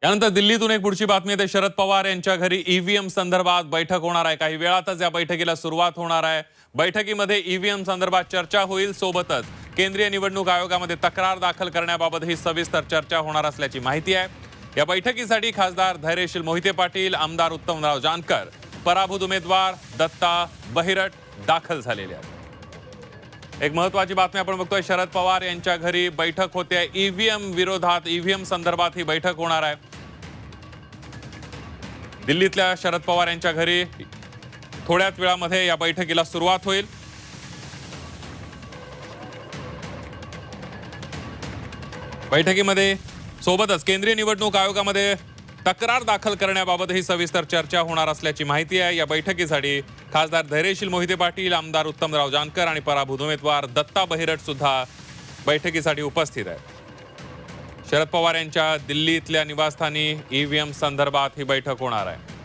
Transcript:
यानंतर दिल्लीतून एक पुढची बातमी आहे। शरद पवार यांच्या घरी ईव्हीएम संदर्भात बैठक होणार आहे। काही वेळातच या बैठकीला सुरुवात होणार आहे। बैठकीमध्ये ईव्हीएम संदर्भात चर्चा होईल। सोबतच केंद्रीय निवडणूक आयोगामध्ये तक्रार दाखल करण्याबाबतही सविस्तर चर्चा होणार असल्याची माहिती आहे। या बैठकीसाठी खासदार धैर्यशील मोहिते पाटील, आमदार उत्तमराव जानकर, पराभूत उमेदवार दत्ता बहिरट दाखल झालेले आहेत। एक महत्त्वाची बातमी आपण बघतोय। शरद पवार यांच्या घरी बैठक होते आहे। ईव्हीएम विरोधात, ईव्हीएम संदर्भात ही बैठक होणार आहे। दिल्लीतल्या शरद पवार यांच्या घरी थोड्याच वेळामध्ये या बैठकीला सुरुवात होईल। बैठकीमध्ये सोबतच केंद्रीय निवडणूक आयोगामध्ये तक्रार दाखल करण्याबाबतही सविस्तर चर्चा होणार असल्याची माहिती आहे। या बैठकीसाठी खासदार धैर्यशील मोहिते पाटील, आमदार उत्तमराव जानकर आणि पराभूत उमेदवार दत्ता बहिरट सुद्धा बैठकीसाठी उपस्थित आहेत। शरद पवार यांच्या दिल्लीतल्या निवासस्थानी ईव्हीएम संदर्भात ही बैठक होणार आहे।